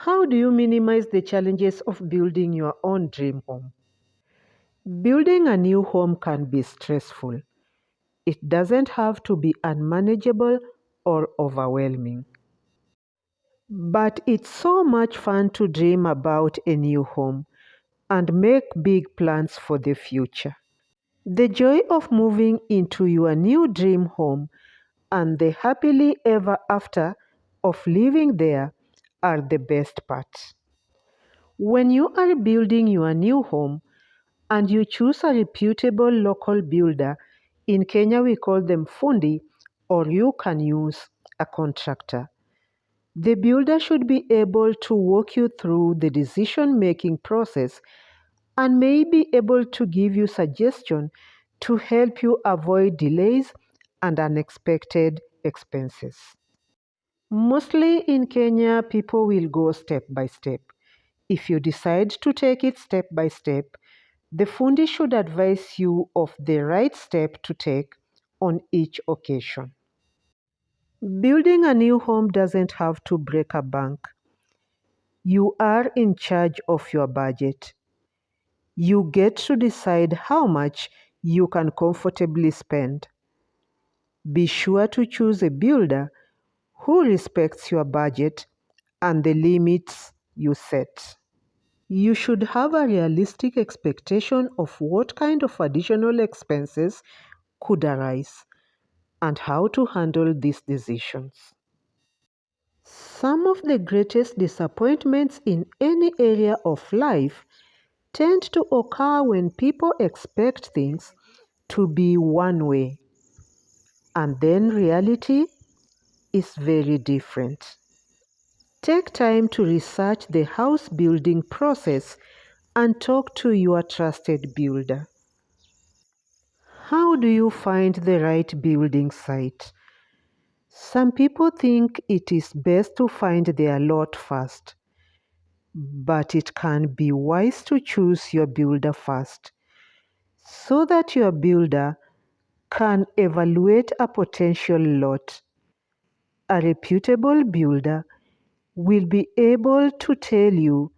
How do you minimize the challenges of building your own dream home? Building a new home can be stressful. It doesn't have to be unmanageable or overwhelming. But it's so much fun to dream about a new home and make big plans for the future. The joy of moving into your new dream home and the happily ever after of living there are the best part. When you are building your new home and you choose a reputable local builder, in Kenya we call them fundi, or you can use a contractor. The builder should be able to walk you through the decision making process and may be able to give you suggestions to help you avoid delays and unexpected expenses. Mostly in Kenya, people will go step by step. If you decide to take it step by step, the fundi should advise you of the right step to take on each occasion. Building a new home doesn't have to break a bank. You are in charge of your budget. You get to decide how much you can comfortably spend. Be sure to choose a builder who respects your budget and the limits you set. You should have a realistic expectation of what kind of additional expenses could arise and how to handle these decisions. Some of the greatest disappointments in any area of life tend to occur when people expect things to be one way, and then reality is very different. Take time to research the house building process and talk to your trusted builder. How do you find the right building site? Some people think it is best to find their lot first, but it can be wise to choose your builder first so that your builder can evaluate a potential lot. A reputable builder will be able to tell you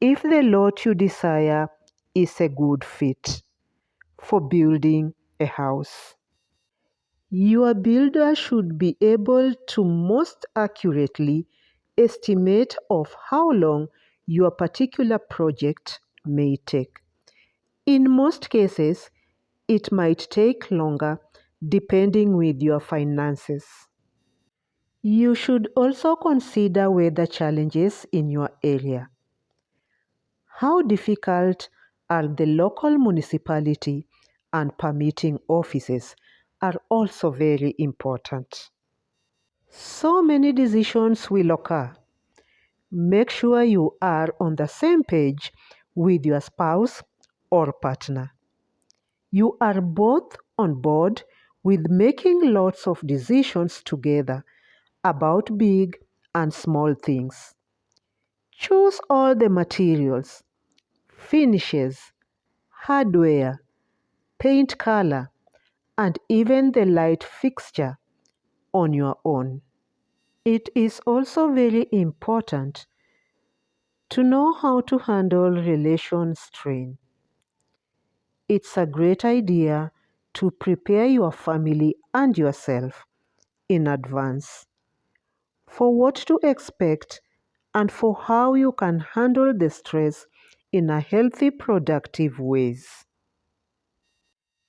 if the lot you desire is a good fit for building a house. Your builder should be able to most accurately estimate of how long your particular project may take. In most cases, it might take longer depending with your finances. You should also consider weather challenges in your area. How difficult are the local municipality and permitting offices are also very important. So many decisions will occur. Make sure you are on the same page with your spouse or partner. You are both on board with making lots of decisions together about big and small things. Choose all the materials, finishes, hardware, paint color, and even the light fixture on your own. It is also very important to know how to handle relation strain. It's a great idea to prepare your family and yourself in advance for what to expect and for how you can handle the stress in a healthy, productive ways.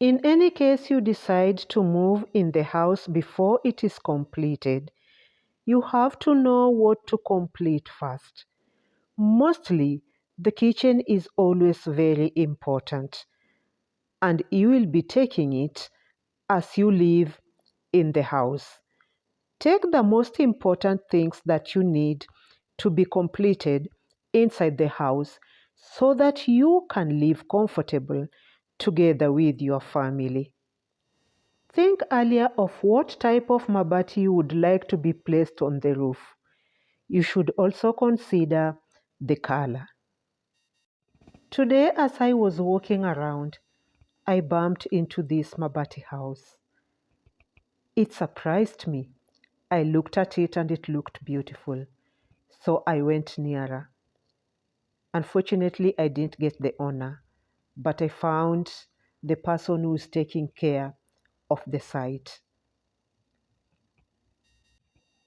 In any case you decide to move in the house before it is completed, you have to know what to complete first. Mostly, the kitchen is always very important, and you will be taking it as you live in the house. Take the most important things that you need to be completed inside the house so that you can live comfortable together with your family. Think earlier of what type of mabati you would like to be placed on the roof. You should also consider the color. Today, as I was walking around, I bumped into this mabati house. It surprised me. I looked at it and it looked beautiful. So I went nearer. Unfortunately, I didn't get the owner, but I found the person who's taking care of the site.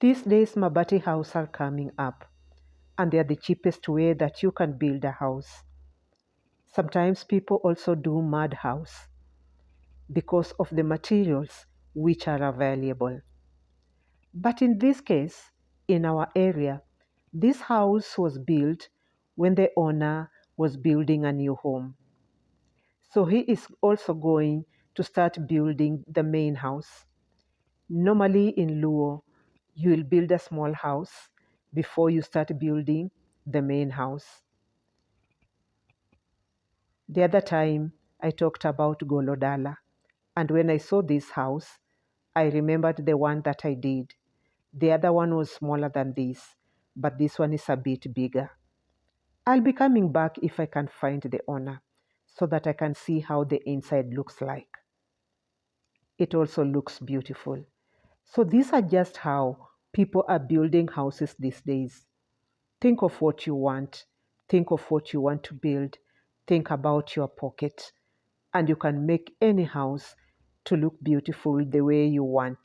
These days, Mabati houses are coming up, and they are the cheapest way that you can build a house. Sometimes people also do mud house because of the materials which are available. But in this case, in our area, this house was built when the owner was building a new home. So he is also going to start building the main house. Normally in Luo, you will build a small house before you start building the main house. The other time I talked about Golodala, and when I saw this house, I remembered the one that I did. The other one was smaller than this, but this one is a bit bigger. I'll be coming back if I can find the owner so that I can see how the inside looks like. It also looks beautiful. So these are just how people are building houses these days. Think of what you want. Think of what you want to build. Think about your pocket. And you can make any house to look beautiful the way you want.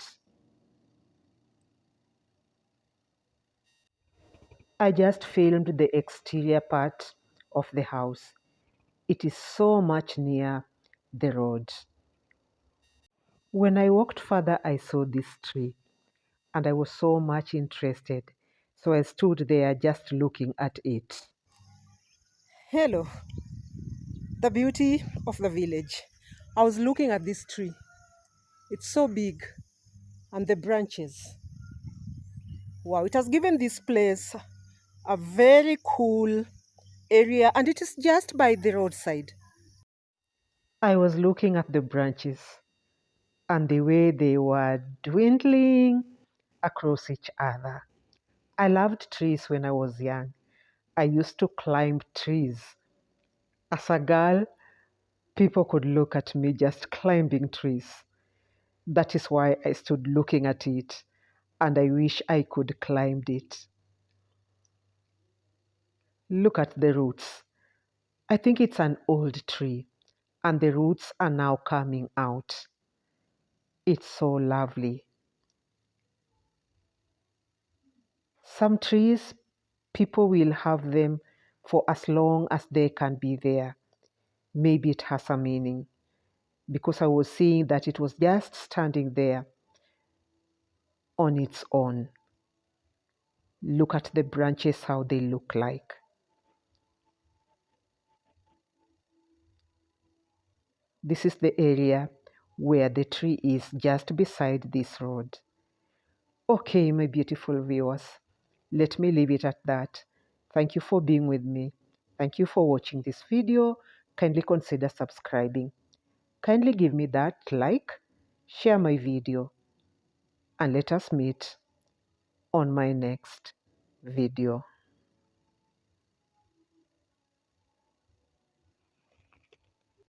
I just filmed the exterior part of the house. It is so much near the road. When I walked further, I saw this tree and I was so much interested. So I stood there just looking at it. Hello, the beauty of the village. I was looking at this tree. It's so big and the branches. Wow, it has given this place a very cool area and it is just by the roadside. I was looking at the branches and the way they were dwindling across each other. I loved trees when I was young. I used to climb trees. As a girl, people could look at me just climbing trees. That is why I stood looking at it and I wish I could climb it. Look at the roots. I think it's an old tree and the roots are now coming out. It's so lovely. Some trees, people will have them for as long as they can be there. Maybe it has a meaning because I was seeing that it was just standing there on its own. Look at the branches, how they look like. This is the area where the tree is just beside this road. Okay, my beautiful viewers, let me leave it at that. Thank you for being with me. Thank you for watching this video. Kindly consider subscribing. Kindly give me that like, share my video, and let us meet on my next video.